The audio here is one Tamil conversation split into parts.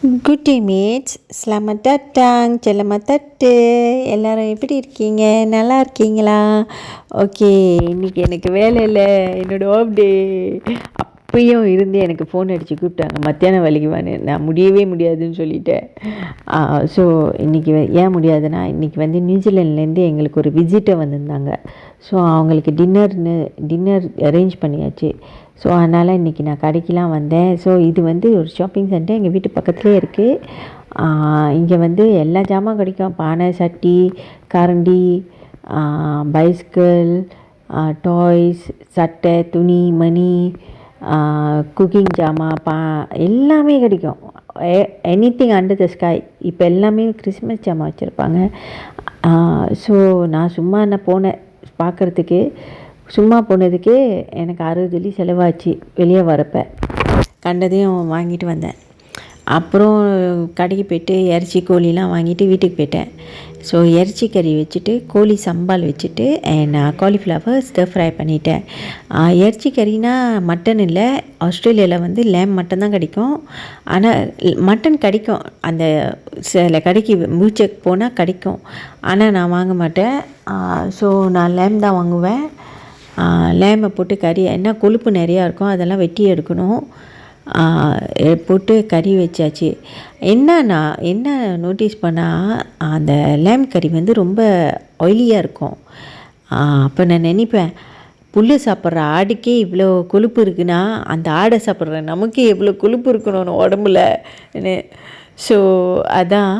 Good day mates, selamat datang, selamat தட்டு. எல்லோரும் எப்படி இருக்கீங்க? நல்லா இருக்கீங்களா? ஓகே, இன்றைக்கி எனக்கு வேலை இல்லை, என்னோடய ஆஃப் டே. அப்பயும் இருந்து எனக்கு ஃபோன் அடித்து கூப்பிட்டாங்க, மத்தியானம் வேலைக்கு வான்னு. நான் முடியவே முடியாதுன்னு சொல்லிட்டேன். ஸோ இன்றைக்கி ஏன் முடியாதுன்னா, இன்றைக்கி வந்து நியூசிலாண்ட்லேருந்து எங்களுக்கு ஒரு விசிட்டர் வந்திருந்தாங்க. ஸோ அவங்களுக்கு டின்னர் அரேஞ்ச் பண்ணியாச்சு. ஸோ அதனால் இன்றைக்கி நான் கடைக்கெலாம் வந்தேன். ஸோ இது வந்து ஒரு ஷாப்பிங் சென்டர் எங்கள் வீட்டு பக்கத்துலேயே இருக்குது. இங்கே வந்து எல்லா ஜாமான் கிடைக்கும். பானை, சட்டி, கரண்டி, பைஸ்கிள், டாய்ஸ், சட்டை, துணி, மணி, குக்கிங் ஜாமான், எல்லாமே கிடைக்கும். Anything under the sky. இப்போ எல்லாமே கிறிஸ்மஸ் ஜாமான் வச்சுருப்பாங்க. ஸோ நான் சும்மா போனேன் பார்க்குறதுக்கு. சும்மா போனதுக்கே எனக்கு 60 வெள்ளி செலவாச்சு. வெளியே வரப்போ கண்டதையும் வாங்கிட்டு வந்தேன். அப்புறம் கடைக்கு போய்ட்டு இறைச்சி கோழிலாம் வாங்கிட்டு வீட்டுக்கு போயிட்டேன். ஸோ இறைச்சி கறி வச்சுட்டு, கோழி சம்பால் வச்சுட்டு, நான் காலிஃப்ளவர் ஸ்டர் ஃப்ரை பண்ணிட்டேன். இறைச்சி கறினா மட்டன் இல்லை. ஆஸ்திரேலியாவில் வந்து லேம் மட்டன் தான் கிடைக்கும். ஆனால் மட்டன் கிடைக்கும், அந்த சில கடைக்கு மூச்சக்கு போனால் கிடைக்கும். ஆனால் நான் வாங்க மாட்டேன். ஸோ நான் லேம் தான் வாங்குவேன். லேமை போட்டு கறி, என்ன கொழுப்பு நிறையா இருக்கும், அதெல்லாம் வெட்டி எடுக்கணும். போட்டு கறி வச்சாச்சு. என்ன நோட்டீஸ் பண்ணால், அந்த லேம் கறி வந்து ரொம்ப ஆயிலியாக இருக்கும். அப்போ நான் நினைப்பேன், புல் சாப்பிட்ற ஆடுக்கே இவ்வளோ கொழுப்பு இருக்குன்னா, அந்த ஆடை சாப்பிட்ற நமக்கே எவ்வளோ கொழுப்பு இருக்கணும் உடம்புல. ஸோ அதான்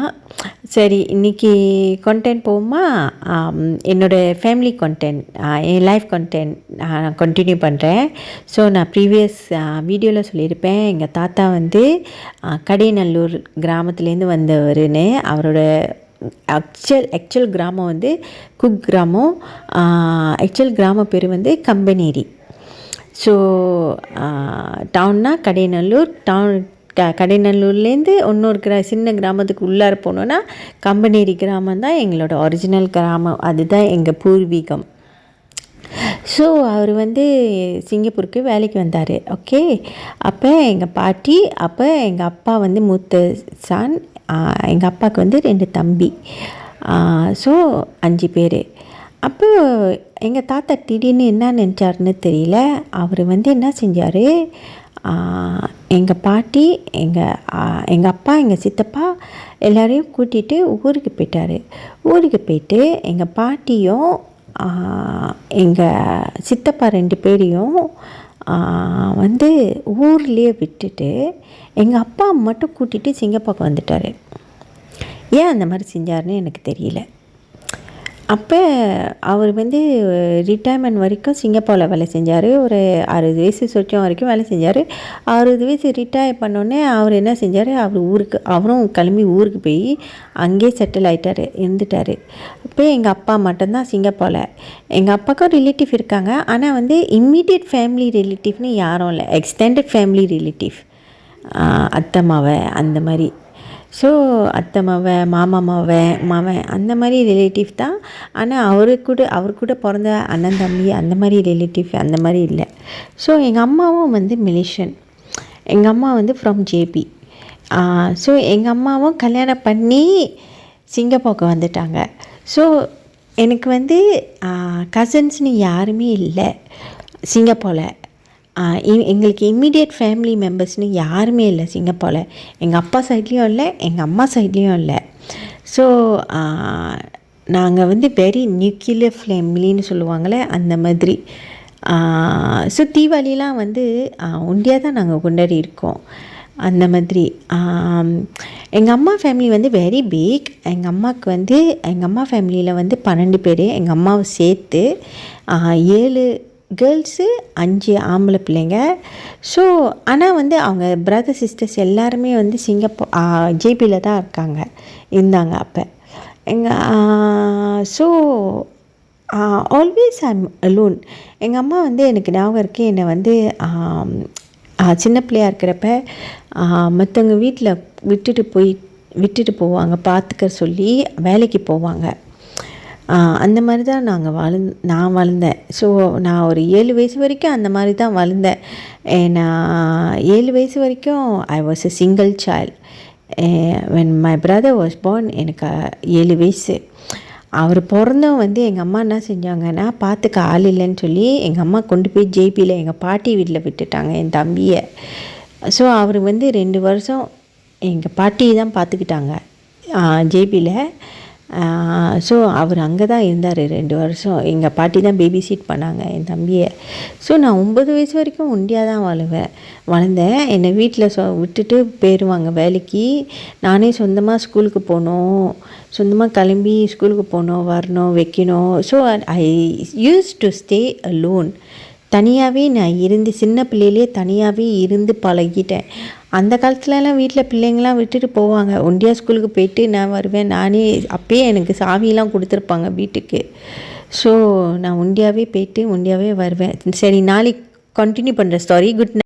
சரி, இன்றைக்கி கண்டென்ட் போகுமா? என்னோடய ஃபேமிலி கண்டென்ட், என் லைஃப் கண்டென்ட் நான் கண்டினியூ பண்ணுறேன். ஸோ நான் ப்ரீவியஸ் வீடியோவில் சொல்லியிருப்பேன், எங்கள் தாத்தா வந்து கடைநல்லூர் கிராமத்துலேருந்து வந்தவருன்னு. அவரோட ஆக்சுவல் கிராமம் வந்து குக் கிராமம். ஆக்சுவல் கிராம பேர் வந்து கம்பனேரி. ஸோ டவுன்னா கடைநல்லூர். கடைநல்லூர்லேருந்து இன்னொரு சின்ன கிராமத்துக்கு உள்ளார போனோன்னா கம்பனேரி கிராமம் தான் எங்களோட ஒரிஜினல் கிராமம். அதுதான் எங்கள் பூர்வீகம். ஸோ அவர் வந்து சிங்கப்பூருக்கு வேலைக்கு வந்தார். ஓகே, அப்போ எங்கள் பாட்டி, அப்போ எங்கள் அப்பா வந்து மூத்த சான். எங்கள் அப்பாவுக்கு வந்து 2 தம்பி. ஸோ 5 பேர். அப்போ எங்கள் தாத்தா திடீர்னு என்ன நினச்சாருன்னு தெரியல. அவர் வந்து என்ன செஞ்சார், எங்கள் பாட்டி, எங்கள் அப்பா, எங்கள் சித்தப்பா எல்லோரையும் கூட்டிகிட்டு ஊருக்கு போயிட்டார். ஊருக்கு போயிட்டு எங்கள் பாட்டியும் எங்கள் சித்தப்பா 2 பேரையும் வந்து ஊர்லேயே விட்டுட்டு எங்கள் அப்பா மட்டும் கூட்டிகிட்டு சிங்கப்பூருக்கு வந்துட்டார். ஏன் அந்த மாதிரி செஞ்சாருன்னு எனக்கு தெரியல. அப்போ அவர் வந்து ரிட்டையர்மெண்ட் வரைக்கும் சிங்கப்பூரில் வேலை செஞ்சார். ஒரு 60 வயசு சொச்சம் வரைக்கும் வேலை செஞ்சார். 60 வயசு ரிட்டையர் பண்ணோடனே அவர் என்ன செஞ்சார், அவரும் கிளம்பி ஊருக்கு போய் அங்கேயே செட்டில் ஆகிட்டார், இருந்துட்டார். அப்போ எங்கள் அப்பா மட்டும்தான் சிங்கப்பூரில். எங்கள் அப்பாவுக்கும் ரிலேட்டிவ் இருக்காங்க, ஆனால் வந்து இம்மீடியட் ஃபேமிலி ரிலேட்டிவ்னு யாரும் இல்லை. எக்ஸ்டெண்டட் ஃபேமிலி ரிலேட்டிவ், அத்தை மாவை அந்த மாதிரி. ஸோ அத்தை மாவன், மாமா மாவன் அந்த மாதிரி ரிலேட்டிவ் தான். ஆனால் அவர் கூட பிறந்த அண்ணன் தம்பி அந்த மாதிரி ரிலேட்டிவ் அந்த மாதிரி இல்லை. ஸோ எங்கள் அம்மாவும் வந்து மலேசியன். எங்கள் அம்மா வந்து ஃப்ரம் ஜேபி. ஸோ எங்கள் அம்மாவும் கல்யாணம் பண்ணி சிங்கப்பூருக்கு வந்துட்டாங்க. ஸோ எனக்கு வந்து கசின்ஸ்னு யாருமே இல்லை சிங்கப்பூரில். எங்களுக்கு இம்மீடியட் ஃபேமிலி மெம்பர்ஸ்னு யாருமே இல்லை சிங்கப்பூரில். எங்கள் அப்பா சைட்லேயும் இல்லை, எங்கள் அம்மா சைட்லேயும் இல்லை. ஸோ நாங்கள் வந்து வெரி நியூக்ளியர் ஃபேமிலின்னு சொல்லுவாங்களே, அந்த மாதிரி. ஸோ தீபாவளிலாம் வந்து ஒண்டியாக தான் நாங்கள் கொண்டாடி இருக்கோம், அந்த மாதிரி. எங்கள் அம்மா ஃபேமிலி வந்து வெரி பிக். எங்கள் அம்மா ஃபேமிலியில் வந்து 12 பேர், எங்கள் அம்மாவை சேர்த்து 7 கேர்ள்ஸு, 5 ஆம்பளை பிள்ளைங்க. ஸோ ஆனால் வந்து அவங்க பிரதர் சிஸ்டர்ஸ் எல்லாருமே வந்து ஜேபியில் தான் இருந்தாங்க அப்போ. So always I'm alone. எங்கள் அம்மா வந்து எனக்கு ஞாபகம் இருக்குது, என்னை வந்து சின்ன பிள்ளையாக இருக்கிறப்ப மற்றவங்க வீட்டில் விட்டுட்டு போவாங்க, பார்த்துக்க சொல்லி வேலைக்கு போவாங்க. அந்த மாதிரி தான் நான் வளர்ந்தேன். ஸோ நான் ஒரு 7 வயசு வரைக்கும் அந்த மாதிரி தான் வளர்ந்தேன். நான் 7 வயசு வரைக்கும் I was a single child. when my brother was born எனக்கு 7 வயசு. அவர் பிறந்தவன் வந்து எங்கள் அம்மா என்ன செஞ்சாங்கன்னா, பார்த்துக்க ஆள் இல்லைன்னு சொல்லி எங்கள் அம்மா கொண்டு போய் ஜேபியில் எங்கள் பாட்டி வீட்டில் விட்டுட்டாங்க என் தம்பியை. ஸோ அவர் வந்து 2 வருஷம் எங்கள் பாட்டி தான் பார்த்துக்கிட்டாங்க ஜேபியில். ஸோ அவர் அங்கே தான் இருந்தார் 2 வருஷம். எங்கள் பாட்டி தான் பேபி சீட் பண்ணாங்க என் தம்பியை. ஸோ நான் 9 வயசு வரைக்கும் ஒண்டியாக தான் வளர்ந்தேன். என்னை வீட்டில் விட்டுட்டு போயிடுவாங்க வேலைக்கு. நானே சொந்தமாக ஸ்கூலுக்கு போகணும், சொந்தமாக கிளம்பி ஸ்கூலுக்கு போகணும், வரணும், வைக்கணும். So I use to stay alone. தனியாகவே நான் இருந்து சின்ன பிள்ளையிலே தனியாகவே இருந்து பழகிட்டேன். அந்த காலத்துலலாம் வீட்டில் பிள்ளைங்களாம் விட்டுட்டு போவாங்க. ஒண்டியாக ஸ்கூலுக்கு போயிட்டு நான் வருவேன். நானே அப்போயே எனக்கு சாவியெல்லாம் கொடுத்துருப்பாங்க வீட்டுக்கு. ஸோ நான் ஒண்டியாகவே போயிட்டு ஒண்டியாகவே வருவேன். சரி, நாளைக்கு கண்டினியூ பண்ணுற ஸ்டாரி. Good night.